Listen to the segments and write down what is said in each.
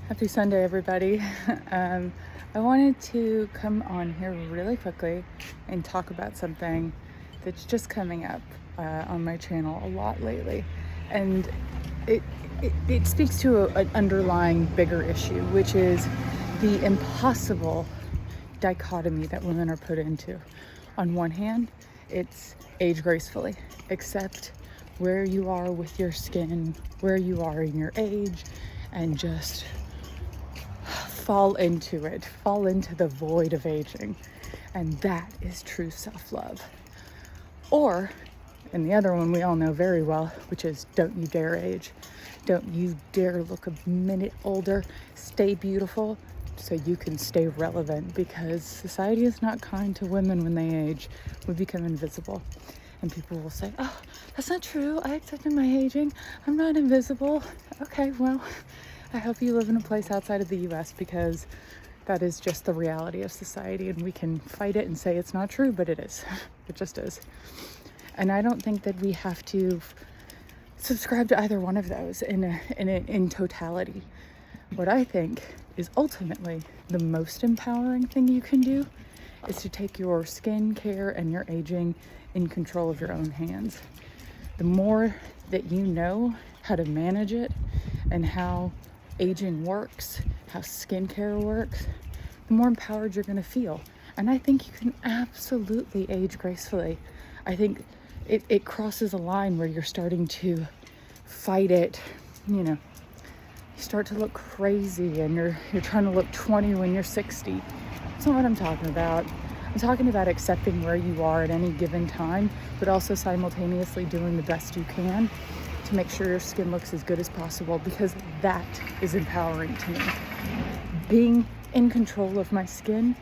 Happy Sunday, everybody. I wanted to come on here really quickly and talk about something that's just coming up on my channel a lot lately. And it speaks to an underlying bigger issue, which is the impossible dichotomy that women are put into. On one hand, it's age gracefully, accept where you are with your skin, where you are in your age, and just fall into it, fall into the void of aging. And that is true self-love. Or, and the other one we all know very well, which is don't you dare age. Don't you dare look a minute older. Stay beautiful so you can stay relevant, because society is not kind to women when they age. We become invisible. And people will say, oh, that's not true. I accepted my aging. I'm not invisible. Okay, well, I hope you live in a place outside of the US, because that is just the reality of society, and we can fight it and say it's not true, but it is. It just is. And I don't think that we have to subscribe to either one of those in totality. What I think is ultimately the most empowering thing you can do is to take your skin care and your aging in control of your own hands. The more that you know how to manage it and how aging works, how skincare works, the more empowered you're going to feel. And I think you can absolutely age gracefully. I think it crosses a line where you're starting to fight it, you know, you start to look crazy and you're trying to look 20 when you're 60. That's not what I'm talking about. I'm talking about accepting where you are at any given time, but also simultaneously doing the best you can to make sure your skin looks as good as possible, because that is empowering to me. Being in control of my skin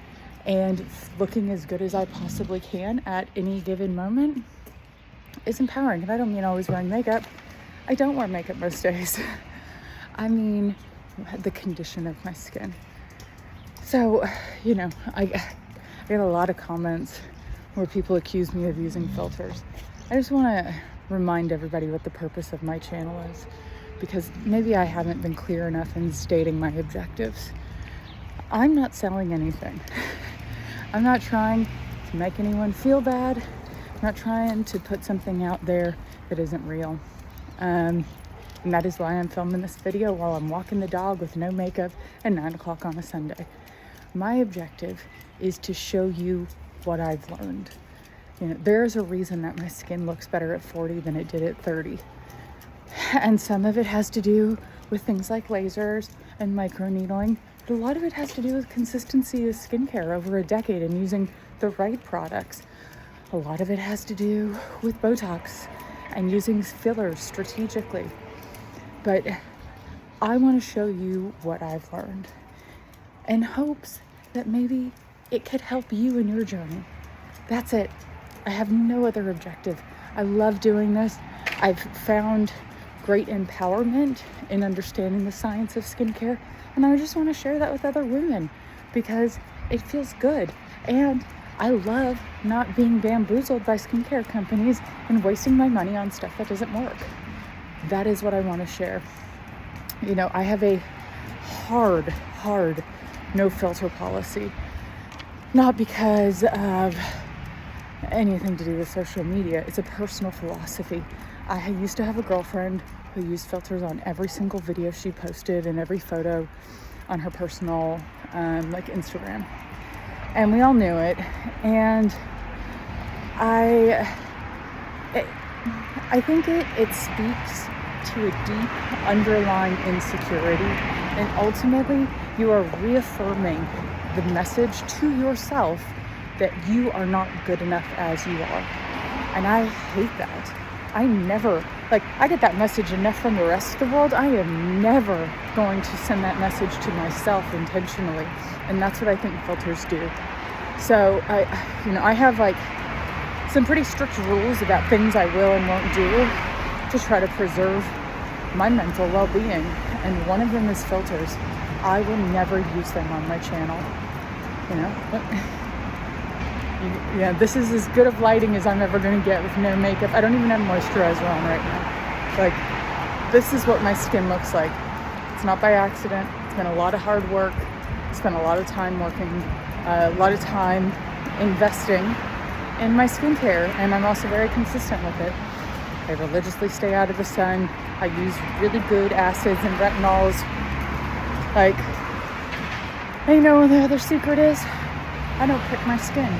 and looking as good as I possibly can at any given moment is empowering. And I don't mean always wearing makeup. I don't wear makeup most days. I mean the condition of my skin. So, you know, I get a lot of comments where people accuse me of using filters. I just want to remind everybody what the purpose of my channel is, because maybe I haven't been clear enough in stating my objectives. I'm not selling anything. I'm not trying to make anyone feel bad. I'm not trying to put something out there that isn't real. And that is why I'm filming this video while I'm walking the dog with no makeup at 9 o'clock on a Sunday. My objective is to show you what I've learned. You know, there's a reason that my skin looks better at 40 than it did at 30. And some of it has to do with things like lasers and microneedling, but a lot of it has to do with consistency of skincare over a decade and using the right products. A lot of it has to do with Botox and using fillers strategically. But I want to show you what I've learned in hopes that maybe it could help you in your journey. That's it. I have no other objective. I love doing this. I've found great empowerment in understanding the science of skincare, and I just want to share that with other women because it feels good. And I love not being bamboozled by skincare companies and wasting my money on stuff that doesn't work. That is what I want to share. You know, I have a hard no filter policy, not because of anything to do with social media. It's a personal philosophy. I used to have a girlfriend who used filters on every single video she posted and every photo on her personal like Instagram, and we all knew it. And I think it speaks to a deep underlying insecurity, and ultimately you are reaffirming the message to yourself that you are not good enough as you are. And I hate that. I get that message enough from the rest of the world. I am never going to send that message to myself intentionally. And that's what I think filters do. So I have like some pretty strict rules about things I will and won't do to try to preserve my mental well-being. And one of them is filters. I will never use them on my channel. Yeah, this is as good of lighting as I'm ever going to get with no makeup. I don't even have moisturizer on right now. Like, this is what my skin looks like. It's not by accident. It's been a lot of hard work, spent a lot of time working, a lot of time investing in my skincare, and I'm also very consistent with it. I religiously stay out of the sun. I use really good acids and retinols. Like, you know what the other secret is? I don't pick my skin.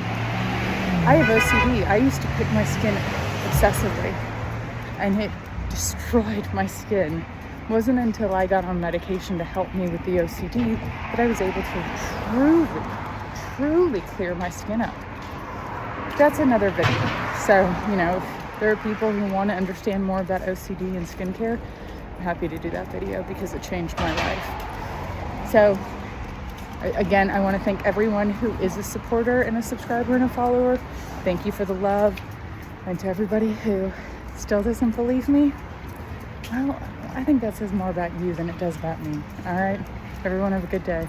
I have OCD. I used to pick my skin obsessively, and it destroyed my skin. It wasn't until I got on medication to help me with the OCD that I was able to truly clear my skin up. That's another video. So, if there are people who want to understand more about OCD and skincare, I'm happy to do that video because it changed my life. So, again, I want to thank everyone who is a supporter and a subscriber and a follower. Thank you for the love. And to everybody who still doesn't believe me, well, I think that says more about you than it does about me. All right? Everyone have a good day.